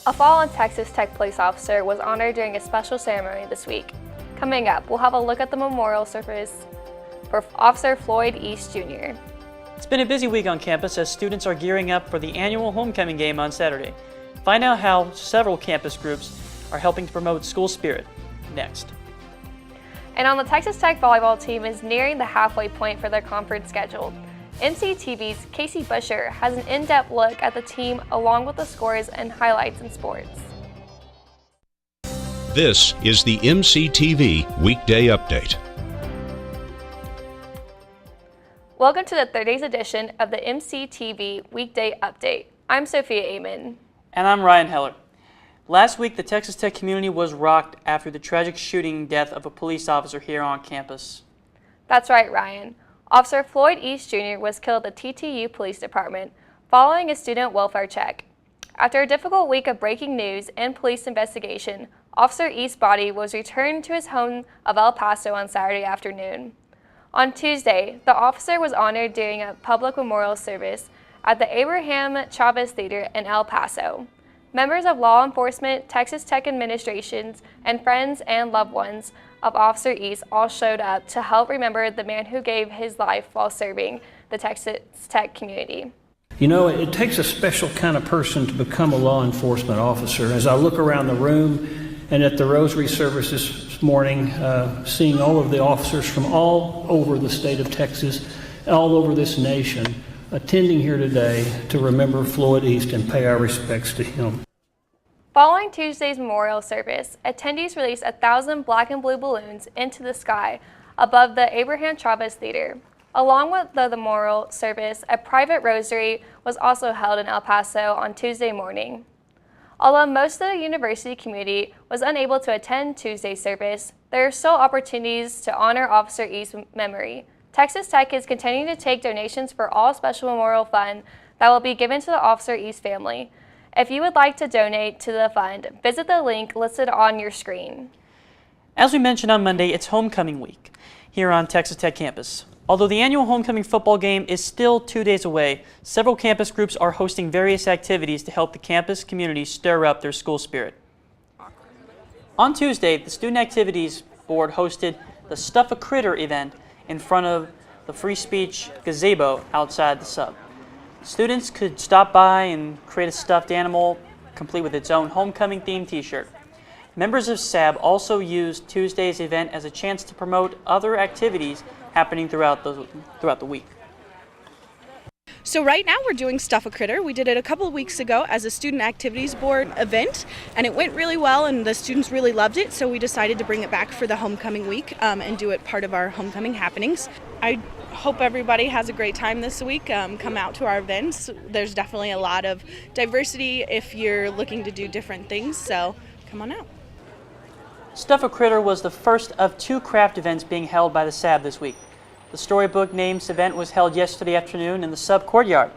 A fallen Texas Tech police officer was honored during a special ceremony this week. Coming up, we'll have a look at the memorial service for Officer Floyd East Jr. It's been a busy week on campus as students are gearing up for the annual homecoming game on Saturday. Find out how several campus groups are helping to promote school spirit next. And on the Texas Tech volleyball team is nearing the halfway point for their conference schedule. MCTV's Casey Buscher has an in-depth look at the team along with the scores and highlights in sports. This is the MCTV Weekday Update. Welcome to the Thursday's edition of the MCTV Weekday Update. I'm Sophia Aymond. And I'm Ryan Heller. Last week, the Texas Tech community was rocked after the tragic shooting death of a police officer here on campus. That's right, Ryan. Officer Floyd East Jr. was killed at the TTU Police Department following a student welfare check. After a difficult week of breaking news and police investigation, Officer East's body was returned to his home of El Paso on Saturday afternoon. On Tuesday, the officer was honored during a public memorial service at the Abraham Chavez Theater in El Paso. Members of law enforcement, Texas Tech administrations, and friends and loved ones of Officer East all showed up to help remember the man who gave his life while serving the Texas Tech community. You know, it takes a special kind of person to become a law enforcement officer. As I look around the room and at the rosary service this morning, seeing all of the officers from all over the state of Texas, all over this nation, attending here today to remember Floyd East and pay our respects to him. Following Tuesday's memorial service, attendees released 1,000 black and blue balloons into the sky above the Abraham Chavez Theater. Along with the memorial service, a private rosary was also held in El Paso on Tuesday morning. Although most of the university community was unable to attend Tuesday's service, there are still opportunities to honor Officer East's memory. Texas Tech is continuing to take donations for all special memorial fund that will be given to the Officer East family. If you would like to donate to the fund, visit the link listed on your screen. As we mentioned on Monday, it's homecoming week here on Texas Tech campus. Although the annual homecoming football game is still 2 days away, several campus groups are hosting various activities to help the campus community stir up their school spirit. On Tuesday, the Student Activities Board hosted the Stuff a Critter event in front of the Free Speech gazebo outside the sub. Students could stop by and create a stuffed animal complete with its own homecoming themed t-shirt. Members of SAB also used Tuesday's event as a chance to promote other activities happening throughout the week. So right now we're doing Stuff a Critter. We did it a couple of weeks ago as a Student Activities Board event, and it went really well and the students really loved it, so we decided to bring it back for the homecoming week and do it part of our homecoming happenings. I hope everybody has a great time this week. Come out to our events. There's definitely a lot of diversity if you're looking to do different things, so come on out. Stuff a Critter was the first of 2 craft events being held by the SAB this week. The Storybook Names event was held yesterday afternoon in the sub courtyard,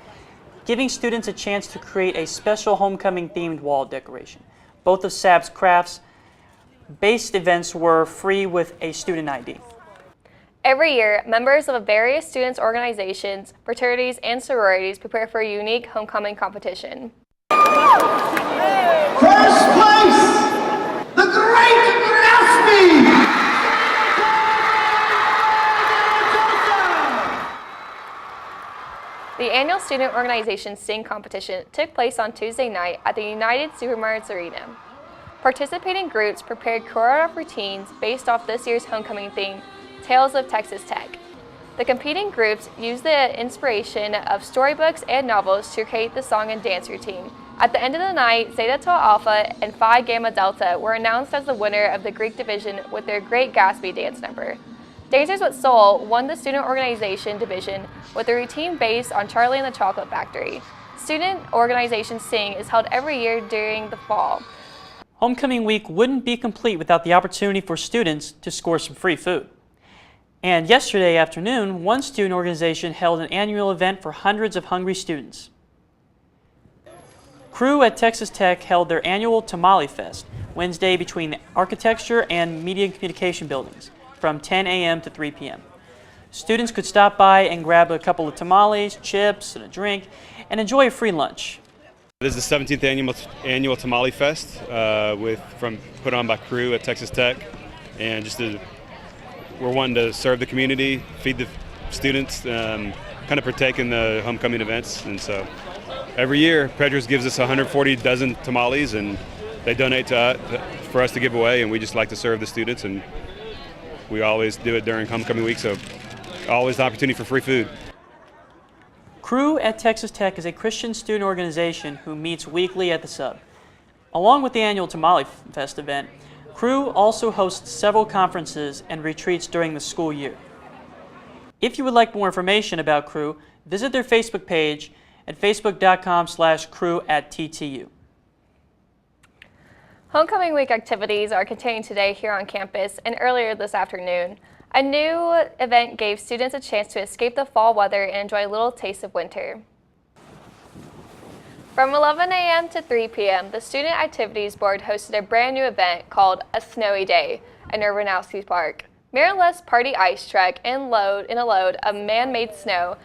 giving students a chance to create a special homecoming themed wall decoration. Both of SAB's crafts-based events were free with a student ID. Every year, members of various students' organizations, fraternities, and sororities prepare for a unique homecoming competition. First place, the Great Gatsby! The annual Student Organization Sing Competition took place on Tuesday night at the United Supermarkets Arena. Participating groups prepared choreographed routines based off this year's homecoming theme, Tales of Texas Tech. The competing groups used the inspiration of storybooks and novels to create the song and dance routine. At the end of the night, Zeta Tau Alpha and Phi Gamma Delta were announced as the winner of the Greek division with their Great Gatsby dance number. Dancers with Soul won the Student Organization division with a routine based on Charlie and the Chocolate Factory. Student Organization Sing is held every year during the fall. Homecoming week wouldn't be complete without the opportunity for students to score some free food. And yesterday afternoon, one student organization held an annual event for hundreds of hungry students. Crew at Texas Tech held their annual Tamale Fest Wednesday between the Architecture and Media and Communication buildings from 10 a.m. to 3 p.m. Students could stop by and grab a couple of tamales, chips, and a drink, and enjoy a free lunch. This is the 17th annual Tamale Fest put on by Crew at Texas Tech, and we're wanting to serve the community, feed the students, kind of partake in the homecoming events. And so every year, Pedro's gives us 140 dozen tamales, and they donate for us to give away, and we just like to serve the students, and we always do it during homecoming week, so always the opportunity for free food. Crew at Texas Tech is a Christian student organization who meets weekly at the Sub. Along with the annual Tamale Fest event, Crew also hosts several conferences and retreats during the school year. If you would like more information about Crew, visit their Facebook page at facebook.com/crew@TTU. Homecoming week activities are continuing today here on campus and earlier this afternoon. A new event gave students a chance to escape the fall weather and enjoy a little taste of winter. From 11 a.m. to 3 p.m., the Student Activities Board hosted a brand new event called A Snowy Day in Urbanowski Park. Mirrorless party ice truck in a load of man-made snow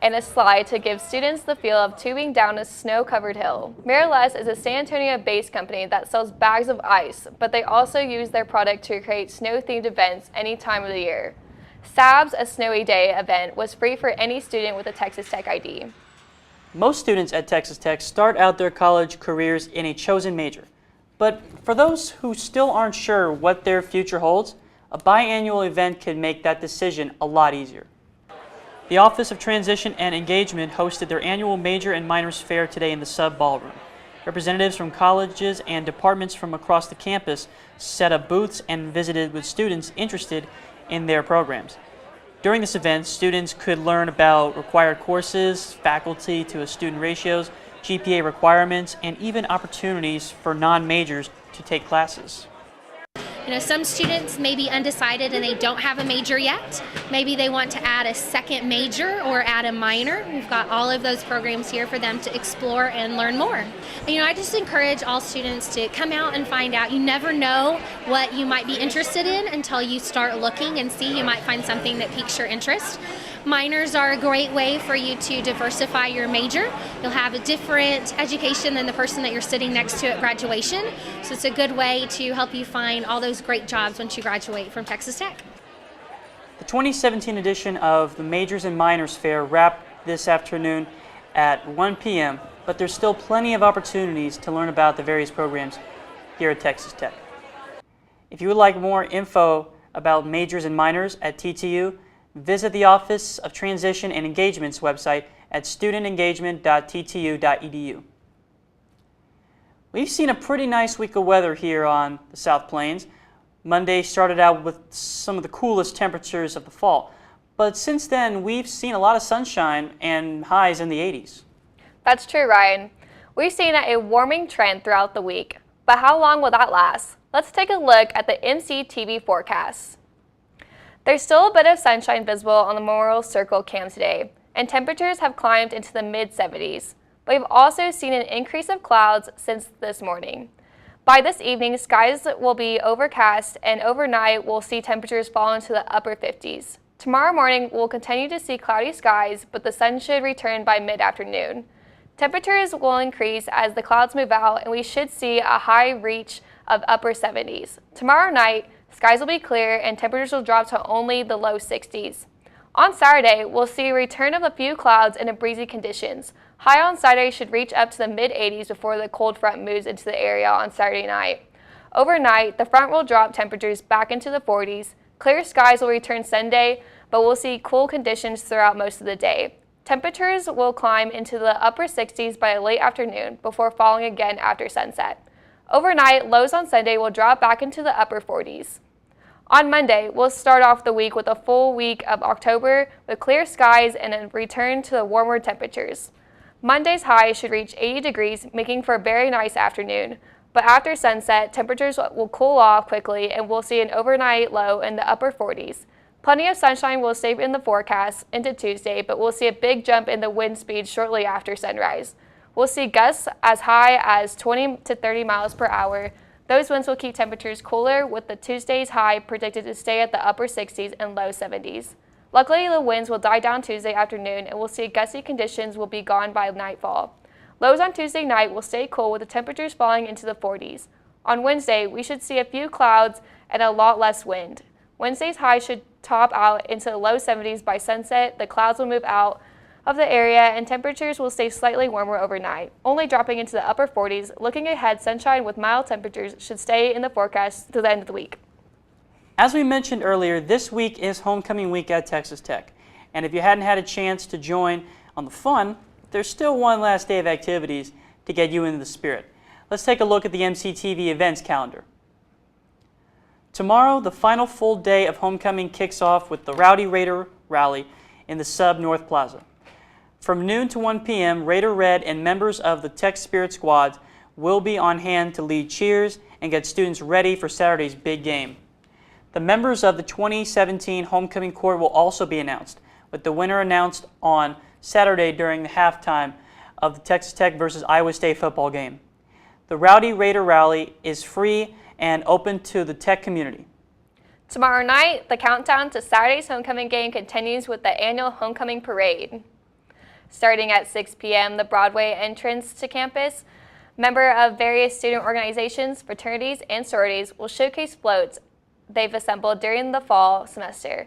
and a slide to give students the feel of tubing down a snow-covered hill. Mirrorless is a San Antonio-based company that sells bags of ice, but they also use their product to create snow-themed events any time of the year. SAB's A Snowy Day event was free for any student with a Texas Tech ID. Most students at Texas Tech start out their college careers in a chosen major. But for those who still aren't sure what their future holds, a biannual event can make that decision a lot easier. The Office of Transition and Engagement hosted their annual Major and Minors Fair today in the Sub Ballroom. Representatives from colleges and departments from across the campus set up booths and visited with students interested in their programs. During this event, students could learn about required courses, faculty to student ratios, GPA requirements, and even opportunities for non-majors to take classes. You know, some students may be undecided and they don't have a major yet. Maybe they want to add a second major or add a minor. We've got all of those programs here for them to explore and learn more. And, you know, I just encourage all students to come out and find out. You never know what you might be interested in until you start looking and see. You might find something that piques your interest. Minors are a great way for you to diversify your major. You'll have a different education than the person that you're sitting next to at graduation. So it's a good way to help you find all those great jobs once you graduate from Texas Tech. The 2017 edition of the Majors and Minors Fair wrapped this afternoon at 1 p.m., but there's still plenty of opportunities to learn about the various programs here at Texas Tech. If you would like more info about majors and minors at TTU, visit the Office of Transition and Engagement's website at studentengagement.ttu.edu. We've seen a pretty nice week of weather here on the South Plains. Monday started out with some of the coolest temperatures of the fall, but since then we've seen a lot of sunshine and highs in the 80s. That's true, Ryan. We've seen a warming trend throughout the week, but how long will that last? Let's take a look at the MCTV forecast. There's still a bit of sunshine visible on the Memorial Circle Cam today, and temperatures have climbed into the mid-70s. But we've also seen an increase of clouds since this morning. By this evening, skies will be overcast, and overnight we'll see temperatures fall into the upper 50s. Tomorrow morning, we'll continue to see cloudy skies, but the sun should return by mid-afternoon. Temperatures will increase as the clouds move out, and we should see a high reach of upper 70s. Tomorrow night, skies will be clear and temperatures will drop to only the low 60s. On Saturday, we'll see a return of a few clouds and breezy conditions. High on Saturday should reach up to the mid-80s before the cold front moves into the area on Saturday night. Overnight, the front will drop temperatures back into the 40s. Clear skies will return Sunday, but we'll see cool conditions throughout most of the day. Temperatures will climb into the upper 60s by late afternoon before falling again after sunset. Overnight, lows on Sunday will drop back into the upper 40s. On Monday, we'll start off the week with a full week of October with clear skies and a return to the warmer temperatures. Monday's high should reach 80 degrees, making for a very nice afternoon. But after sunset, temperatures will cool off quickly and we'll see an overnight low in the upper 40s. Plenty of sunshine will stay in the forecast into Tuesday, but we'll see a big jump in the wind speed shortly after sunrise. We'll see gusts as high as 20 to 30 miles per hour. Those winds will keep temperatures cooler, with the Tuesday's high predicted to stay at the upper 60s and low 70s. Luckily, the winds will die down Tuesday afternoon, and we'll see gusty conditions will be gone by nightfall. Lows on Tuesday night will stay cool with the temperatures falling into the 40s. On Wednesday, we should see a few clouds and a lot less wind. Wednesday's high should top out into the low 70s by sunset. The clouds will move out of the area and temperatures will stay slightly warmer overnight, only dropping into the upper 40s. Looking ahead, sunshine with mild temperatures should stay in the forecast through the end of the week. As we mentioned earlier, this week is homecoming week at Texas Tech. And if you hadn't had a chance to join on the fun, there's still one last day of activities to get you into the spirit. Let's take a look at the MCTV events calendar. Tomorrow, the final full day of homecoming kicks off with the Rowdy Raider Rally in the Sub North Plaza. From noon to 1 p.m., Raider Red and members of the Tech Spirit Squads will be on hand to lead cheers and get students ready for Saturday's big game. The members of the 2017 Homecoming Corps will also be announced, with the winner announced on Saturday during the halftime of the Texas Tech versus Iowa State football game. The Rowdy Raider Rally is free and open to the Tech community. Tomorrow night, the countdown to Saturday's homecoming game continues with the annual homecoming parade. Starting at 6 p.m., the Broadway entrance to campus, members of various student organizations, fraternities, and sororities will showcase floats they've assembled during the fall semester.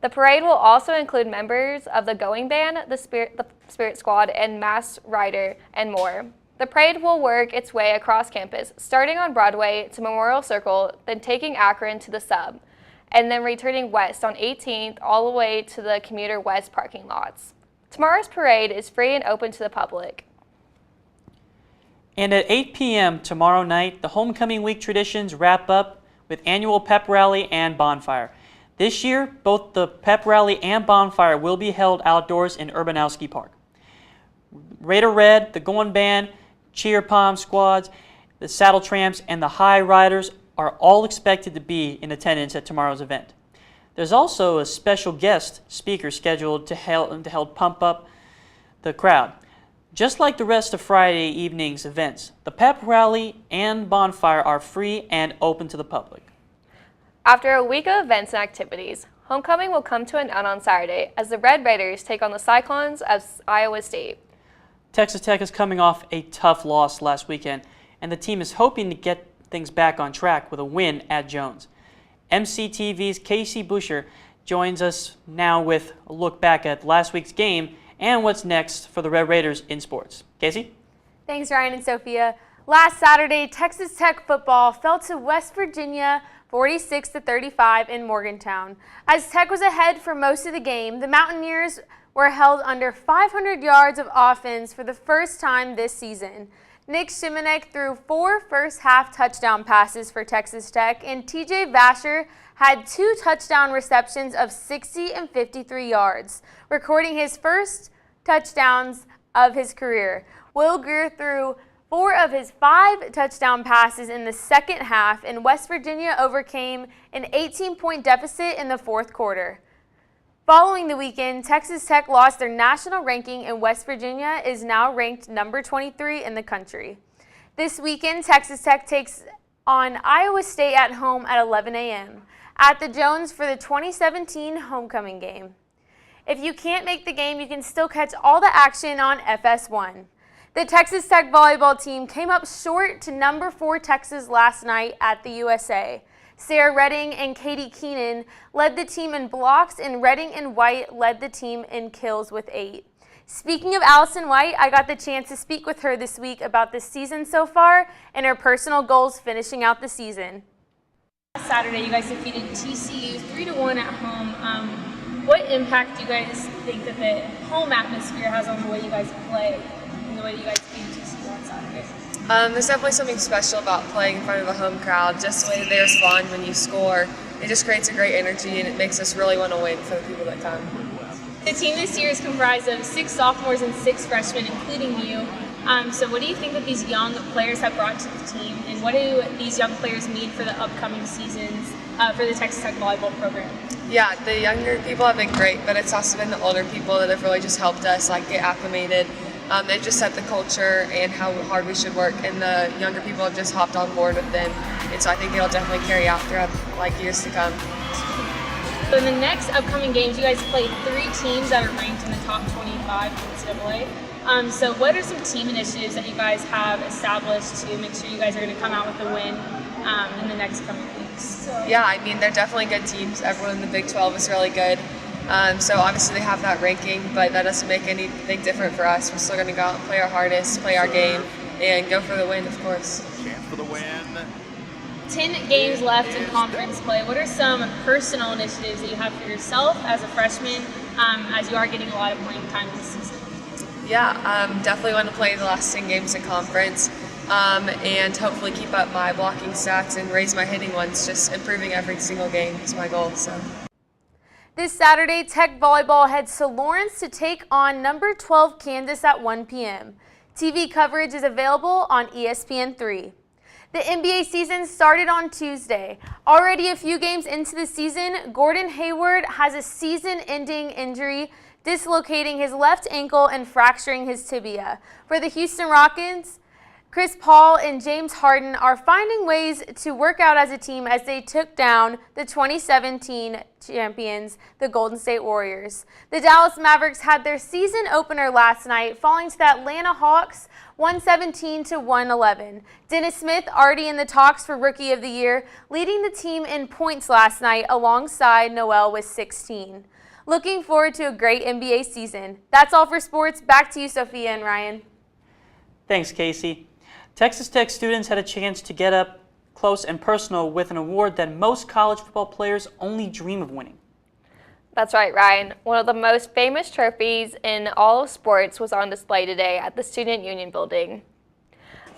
The parade will also include members of the Going Band, the Spirit Squad, and Mass Rider, and more. The parade will work its way across campus, starting on Broadway to Memorial Circle, then taking Akron to the Sub, and then returning west on 18th all the way to the Commuter West parking lots. Tomorrow's parade is free and open to the public. And at 8 p.m. tomorrow night, the Homecoming Week traditions wrap up with annual pep rally and bonfire. This year, both the pep rally and bonfire will be held outdoors in Urbanowski Park. Raider Red, the Going Band, Cheer Palm Squads, the Saddle Tramps, and the High Riders are all expected to be in attendance at tomorrow's event. There's also a special guest speaker scheduled to help pump up the crowd. Just like the rest of Friday evening's events, the pep rally and bonfire are free and open to the public. After a week of events and activities, homecoming will come to an end on Saturday as the Red Raiders take on the Cyclones of Iowa State. Texas Tech is coming off a tough loss last weekend, and the team is hoping to get things back on track with a win at Jones. MCTV's Casey Buscher joins us now with a look back at last week's game and what's next for the Red Raiders in sports. Casey? Thanks, Ryan and Sophia. Last Saturday, Texas Tech football fell to West Virginia 46-35 in Morgantown. As Tech was ahead for most of the game, the Mountaineers were held under 500 yards of offense for the first time this season. Nick Shimanek threw 4 first-half touchdown passes for Texas Tech, and TJ Vasher had 2 touchdown receptions of 60 and 53 yards, recording his first touchdowns of his career. Will Greer threw 4 of his 5 touchdown passes in the second half, and West Virginia overcame an 18-point deficit in the fourth quarter. Following the weekend, Texas Tech lost their national ranking, and West Virginia is now ranked number 23 in the country. This weekend, Texas Tech takes on Iowa State at home at 11 a.m. at the Jones for the 2017 homecoming game. If you can't make the game, you can still catch all the action on FS1. The Texas Tech volleyball team came up short to number 4 Texas last night at the USA. Sarah Redding and Katie Keenan led the team in blocks, and Redding and White led the team in kills with 8. Speaking of Allison White, I got the chance to speak with her this week about the season so far and her personal goals finishing out the season. Last Saturday, you guys defeated TCU 3-1 at home. What impact do you guys think that the home atmosphere has on the way you guys play and the way you guys beat TCU on Saturday? There's definitely something special about playing in front of a home crowd. Just the way that they respond when you score, it just creates a great energy, and it makes us really want to win for the people that come. The team this year is comprised of 6 sophomores and 6 freshmen, including you. So what do you think that these young players have brought to the team, and what do these young players mean for the upcoming seasons for the Texas Tech volleyball program? Yeah, the younger people have been great, but it's also been the older people that have really just helped us get acclimated. They've just set the culture and how hard we should work, and the younger people have just hopped on board with them. And so I think it'll definitely carry out throughout years to come. So in the next upcoming games, you guys play 3 teams that are ranked in the top 25 NCAA. So what are some team initiatives that you guys have established to make sure you guys are going to come out with a win in the next coming weeks? Yeah, I mean, they're definitely good teams. Everyone in the Big 12 is really good. So obviously they have that ranking, but that doesn't make anything different for us. We're still going to go out and play our hardest, play our game, and go for the win, of course. Chance for the win. 10 games left in conference play. What are some personal initiatives that you have for yourself as a freshman as you are getting a lot of playing time this season? Yeah, definitely want to play the last 10 games in conference and hopefully keep up my blocking stats and raise my hitting ones. Just improving every single game is my goal. So. This Saturday, Tech Volleyball heads to Lawrence to take on number 12 Kansas at 1 p.m. TV coverage is available on ESPN3. The NBA season started on Tuesday. Already a few games into the season, Gordon Hayward has a season-ending injury, dislocating his left ankle and fracturing his tibia. For the Houston Rockets, Chris Paul and James Harden are finding ways to work out as a team as they took down the 2017 champions, the Golden State Warriors. The Dallas Mavericks had their season opener last night, falling to the Atlanta Hawks 117-111. Dennis Smith, already in the talks for Rookie of the Year, leading the team in points last night alongside Noel with 16. Looking forward to a great NBA season. That's all for sports. Back to you, Sophia and Ryan. Thanks, Casey. Texas Tech students had a chance to get up close and personal with an award that most college football players only dream of winning. That's right, Ryan. One of the most famous trophies in all of sports was on display today at the Student Union Building.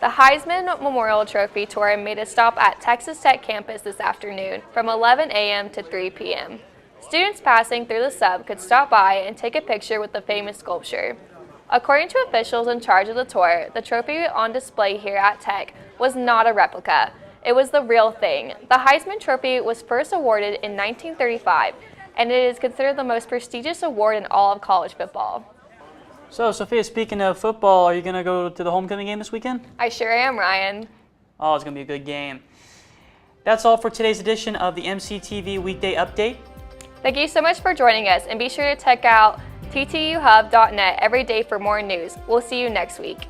The Heisman Memorial Trophy Tour made a stop at Texas Tech campus this afternoon from 11 a.m. to 3 p.m. Students passing through the sub could stop by and take a picture with the famous sculpture. According to officials in charge of the tour, the trophy on display here at Tech was not a replica. It was the real thing. The Heisman Trophy was first awarded in 1935, and it is considered the most prestigious award in all of college football. So, Sophia, speaking of football, are you going to go to the homecoming game this weekend? I sure am, Ryan. Oh, it's going to be a good game. That's all for today's edition of the MCTV Weekday Update. Thank you so much for joining us, and be sure to check out ttuhub.net every day for more news. We'll see you next week.